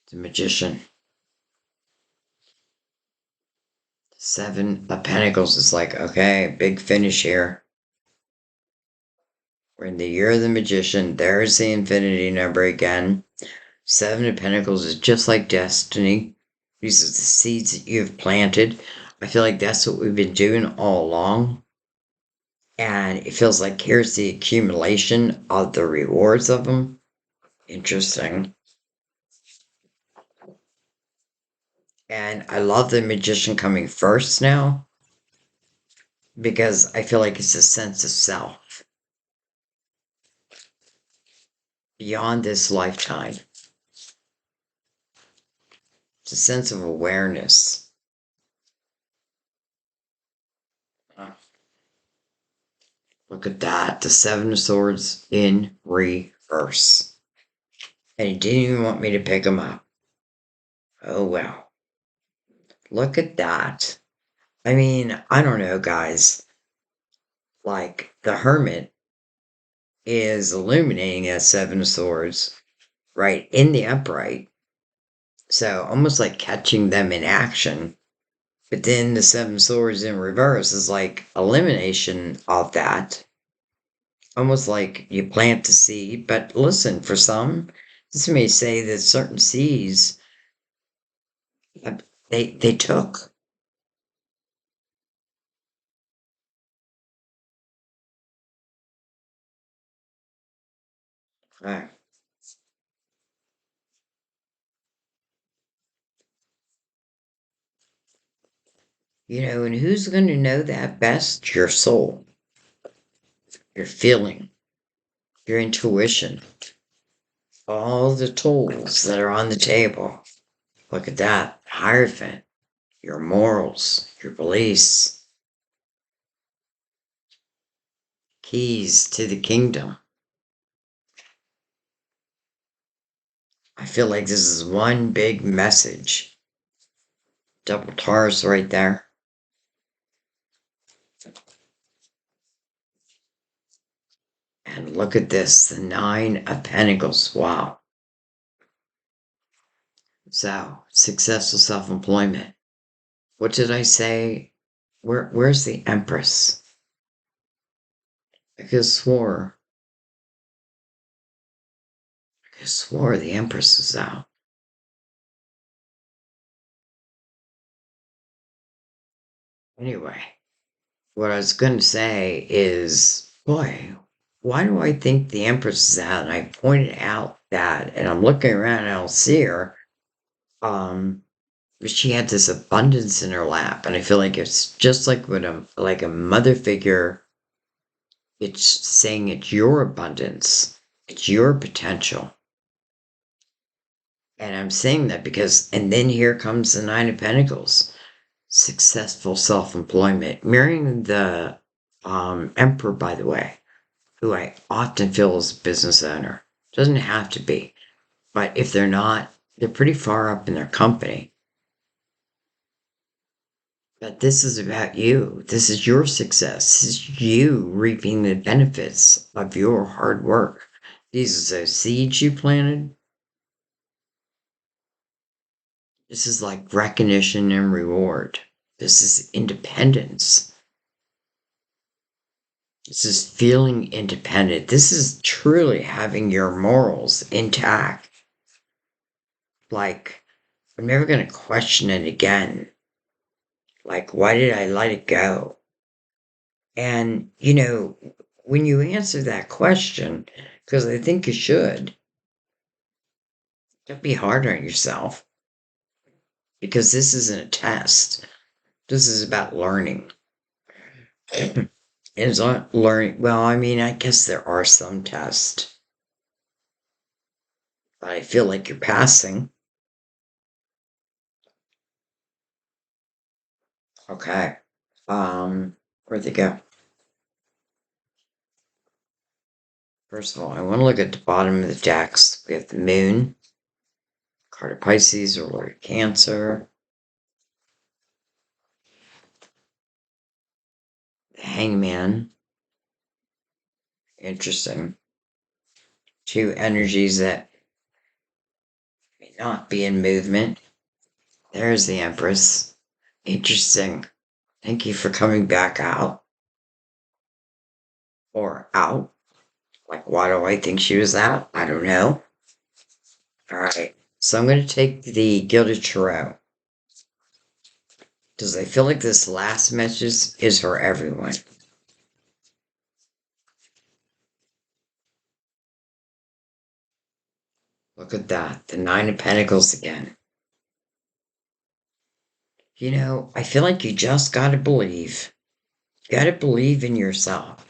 The magician. Seven of Pentacles is like, okay, big finish here. We're in the year of the magician. There's the infinity number again. Seven of Pentacles is just like destiny. These are the seeds that you've planted. I feel like that's what we've been doing all along. And it feels like here's the accumulation of the rewards of them. Interesting. And I love the magician coming first now because I feel like it's a sense of self beyond this lifetime. It's a sense of awareness. Oh, look at that. The Seven of Swords in reverse. And he didn't even want me to pick him up. Oh, well. Look at that. I mean, I don't know, guys. Like, the Hermit is illuminating that Seven of Swords, right, in the upright. So, almost like catching them in action. But then the seven swords in reverse is like elimination of that. Almost like you plant the seed. But listen, for some, this may say that certain seeds they took. Right. And who's going to know that best? Your soul, your feeling, your intuition, all the tools that are on the table. Look at that. Hierophant, your morals, your beliefs, keys to the kingdom. I feel like this is one big message. Double Taurus right there. And look at this, the Nine of Pentacles. Wow. So, successful self-employment. What did I say? Where's the Empress? I could swore the Empress is out. Anyway, what I was going to say is, boy, why do I think the Empress is out? And I pointed out that, and I'm looking around and I don't see her. But she had this abundance in her lap, and I feel like it's just like when a mother figure. It's saying it's your abundance, it's your potential. And I'm saying that because, and then here comes the Nine of Pentacles, successful self employment, marrying the Emperor, by the way, who I often feel is a business owner. Doesn't have to be, but if they're not, they're pretty far up in their company. But this is about you. This is your success. This is you reaping the benefits of your hard work. These are those seeds you planted. This is like recognition and reward. This is independence. This is feeling independent. This is truly having your morals intact. Like, I'm never going to question it again. Like, why did I let it go? And, when you answer that question, because I think you should, don't be hard on yourself. Because this isn't a test. This is about learning. It's not learning. Well, I mean, I guess there are some tests, but I feel like you're passing. Okay. Where'd they go? First of all, I want to look at the bottom of the decks. We have the Moon, card of Pisces or Lord of Cancer, the Hangman. Interesting. Two energies that may not be in movement. There's the Empress. Interesting. Thank you for coming back out. Or out. Like, why do I think she was out? I don't know. All right. So I'm going to take the Gilded Tarot. Because I feel like this last message is for everyone. Look at that. The Nine of Pentacles again. I feel like you just got to believe. You got to believe in yourself.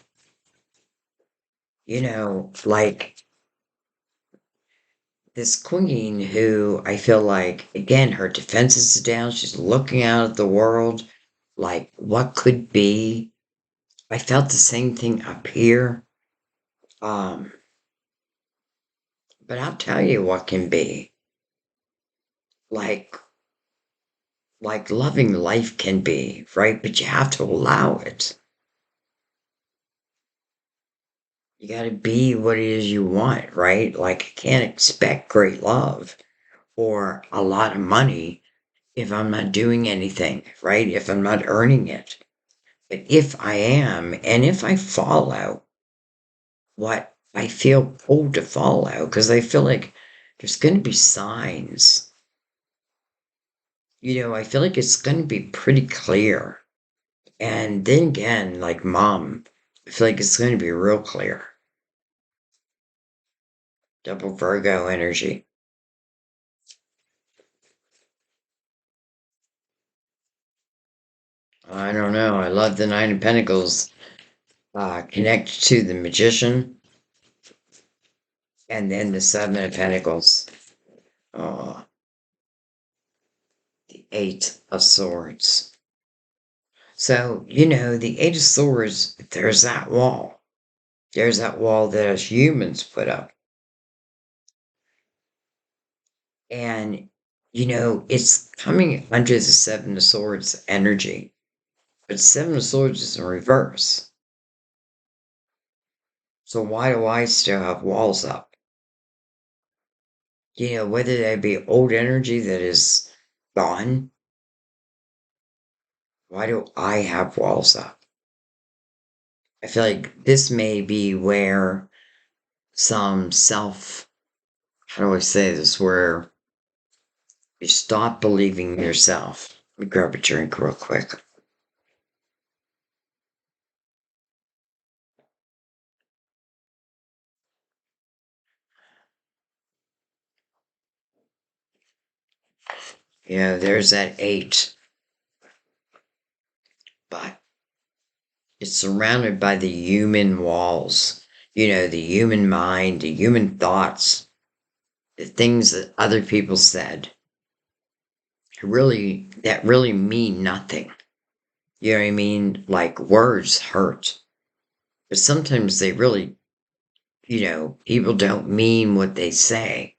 Like this queen who I feel like, again, her defenses are down. She's looking out at the world like what could be. I felt the same thing up here. Um, but I'll tell you what can be. Like loving life can be, right? But you have to allow it. You got to be what it is you want, right? Like, you can't expect great love or a lot of money if I'm not doing anything, right? If I'm not earning it. But if I am, and if I follow what I feel pulled to follow, because I feel like there's going to be signs. I feel like it's going to be pretty clear. And then again, like mom, I feel like it's going to be real clear. Double Virgo energy. I don't know. I love the Nine of Pentacles connected to the Magician and then the Seven of Pentacles. Oh, the Eight of Swords. So, the Eight of Swords, there's that wall. There's that wall that us humans put up. And, it's coming under the Seven of Swords energy. But Seven of Swords is in reverse. So why do I still have walls up? Whether that be old energy that is gone, why do I have walls up? I feel like this may be where some how do I say this, where you stop believing in yourself. Let me grab a drink real quick. Yeah, there's that eight. But it's surrounded by the human walls, the human mind, the human thoughts, the things that other people said. That really mean nothing. You know what I mean? Like words hurt. But sometimes they really, people don't mean what they say.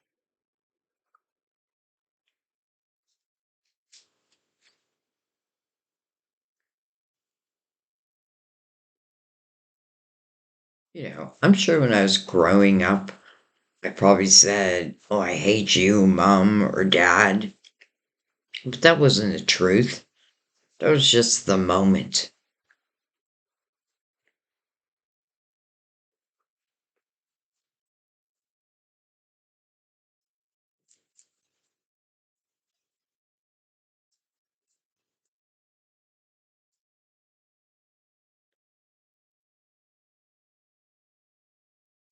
I'm sure when I was growing up, I probably said, "Oh, I hate you, mom or dad." But that wasn't the truth. That was just the moment.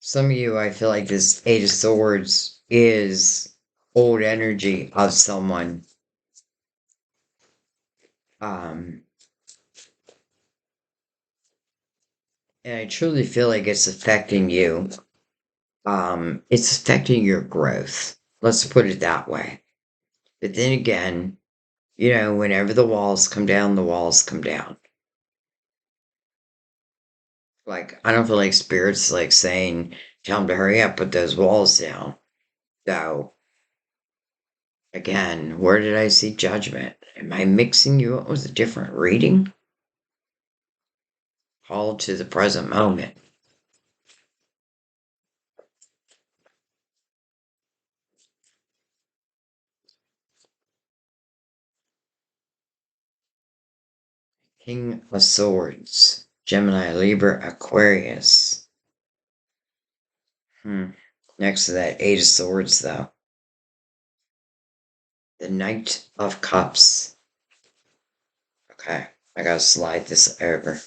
Some of you, I feel like this Eight of Swords is old energy of someone. Um, and I truly feel like it's affecting you. It's affecting your growth. Let's put it that way. But then again, whenever the walls come down, the walls come down. Like, I don't feel like spirits like saying, tell them to hurry up, put those walls down. So, again, where did I see judgment? Am I mixing you up with a different reading? Call to the present moment. King of Swords, Gemini, Libra, Aquarius. Next to that, Eight of Swords, though. The Knight of Cups. Okay, I gotta slide this over.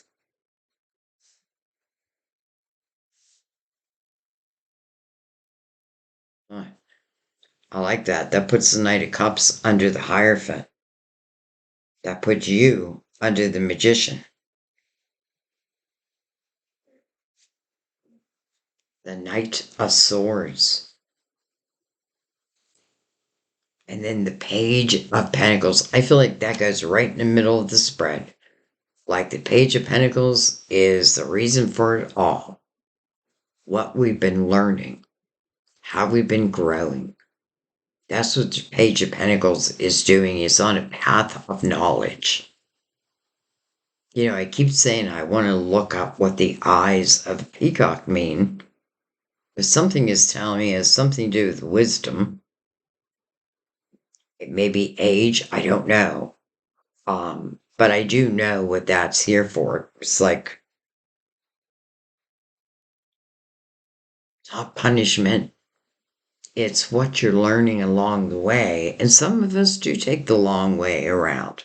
Oh, I like that. That puts the Knight of Cups under the Hierophant. That puts you under the Magician. The Knight of Swords. And then the Page of Pentacles. I feel like that goes right in the middle of the spread. Like the Page of Pentacles is the reason for it all. What we've been learning. How we've been growing. That's what the Page of Pentacles is doing. It's on a path of knowledge. I keep saying I want to look up what the eyes of a peacock mean. But something is telling me it has something to do with wisdom. It may be age, I don't know. But I do know what that's here for. It's like not punishment. It's what you're learning along the way. And some of us do take the long way around.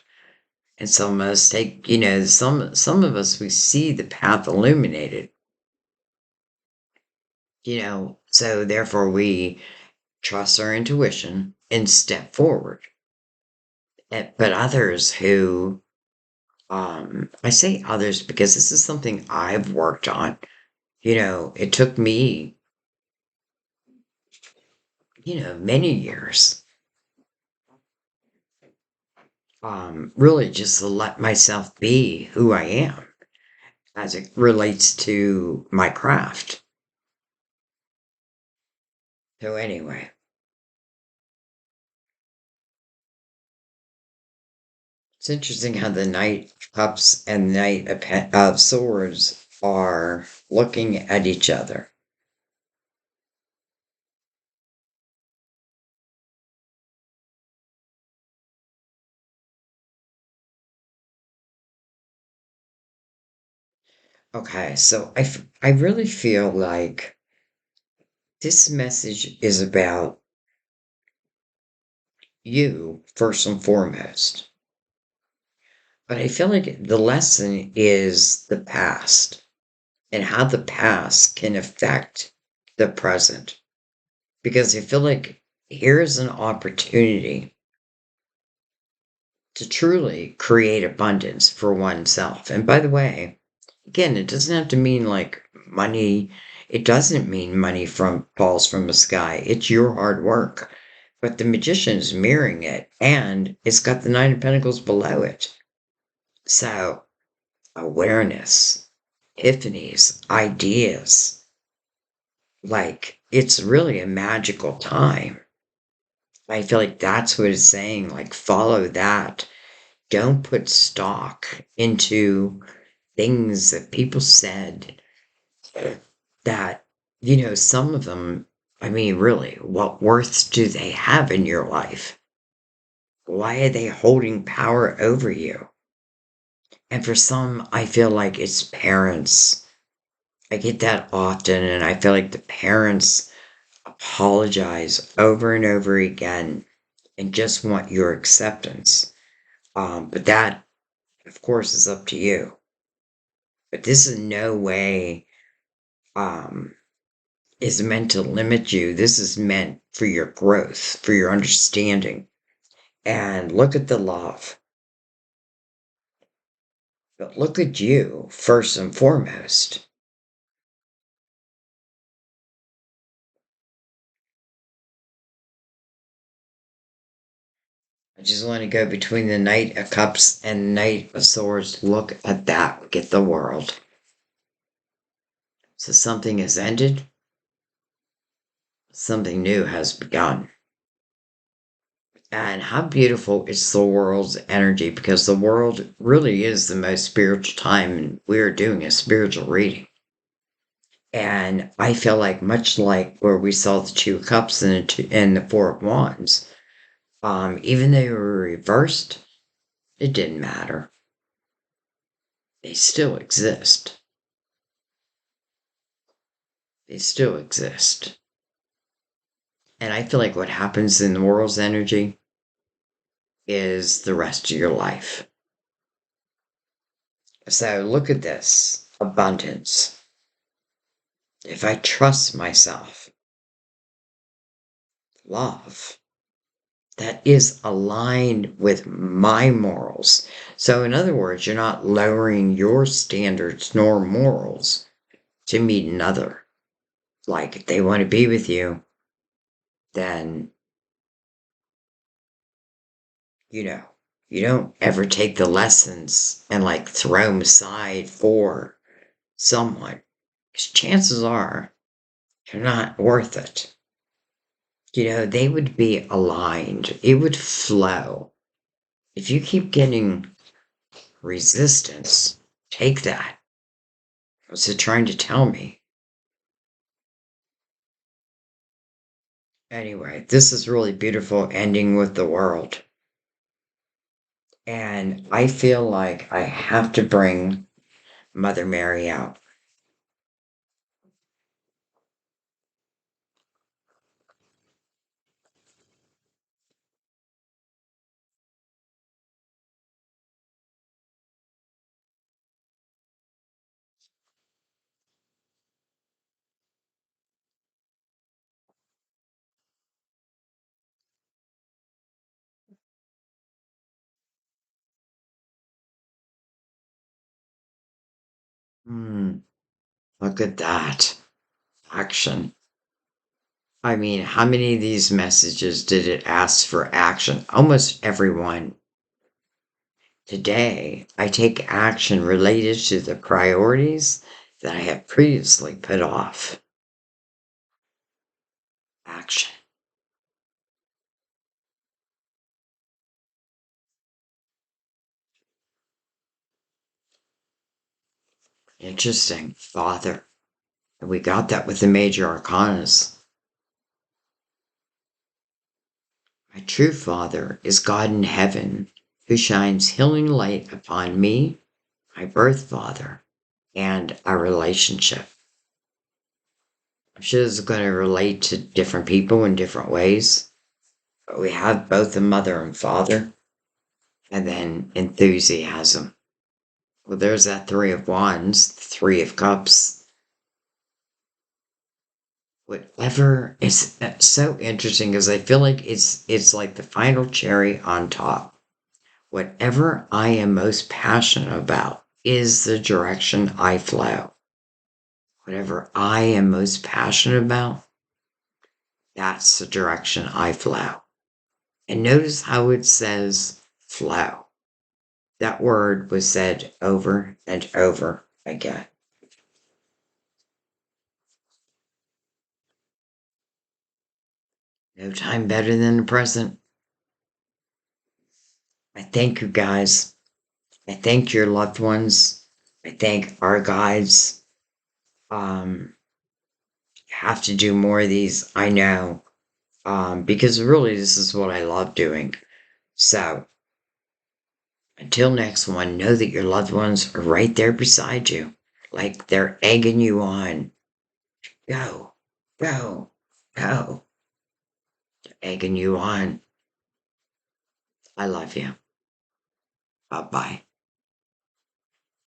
And some of us take, some of us we see the path illuminated, so therefore we trust our intuition and step forward. But others who, I say others because this is something I've worked on. It took me, many years, really just to let myself be who I am as it relates to my craft. So anyway, it's interesting how the Knight of Cups and Knight of Swords are looking at each other. Okay, so I really feel like this message is about you first and foremost. But I feel like the lesson is the past and how the past can affect the present. Because I feel like here's an opportunity to truly create abundance for oneself. And by the way, again, it doesn't have to mean like money. It doesn't mean money falls from the sky. It's your hard work. But the magician is mirroring it and it's got the Nine of Pentacles below it. So awareness, epiphanies, ideas, like it's really a magical time. I feel like that's what it's saying. Like follow that. Don't put stock into things that people said that, some of them, I mean, really, what worth do they have in your life? Why are they holding power over you? And for some, I feel like it's parents. I get that often, and I feel like the parents apologize over and over again and just want your acceptance. But that, of course, is up to you. But this is no way um, is meant to limit you. This is meant for your growth, for your understanding. And look at the love. But look at you first and foremost. I just want to go between the Knight of Cups and the Knight of Swords. Look at that. Look at the world. So something has ended, something new has begun. And how beautiful is the world's energy, because the world really is the most spiritual time, and we're doing a spiritual reading. And I feel like, much like where we saw the Two of Cups and the Four of Wands, even though they were reversed, it didn't matter. They still exist. They still exist. And I feel like what happens in the world's energy is the rest of your life. So look at this abundance. If I trust myself, love that is aligned with my morals. So, in other words, you're not lowering your standards nor morals to meet another. Like, if they want to be with you, then, you know, you don't ever take the lessons and like throw them aside for someone. Because chances are they're not worth it. They would be aligned, it would flow. If you keep getting resistance, take that. What's it trying to tell me? Anyway, this is really beautiful ending with the world. And I feel like I have to bring Mother Mary out. Hmm, look at that. Action. I mean, how many of these messages did it ask for action? Almost everyone. Today, I take action related to the priorities that I have previously put off. Action. Interesting. Father. And we got that with the major arcanas. My true Father is God in heaven, who shines healing light upon me, my birth father, and our relationship. I'm sure this is going to relate to different people in different ways, but we have both a mother and father, and then enthusiasm. Well, there's that Three of Wands, the Three of Cups. Whatever is so interesting is I feel like it's like the final cherry on top. Whatever I am most passionate about is the direction I flow. Whatever I am most passionate about, that's the direction I flow. And notice how it says flow. That word was said over and over again. No time better than the present. I thank you guys. I thank your loved ones. I thank our guides. Um, have to do more of these, I know. Because really this is what I love doing. So until next one, know that your loved ones are right there beside you. Like they're egging you on. Go, go, go. They're egging you on. I love you. Bye bye.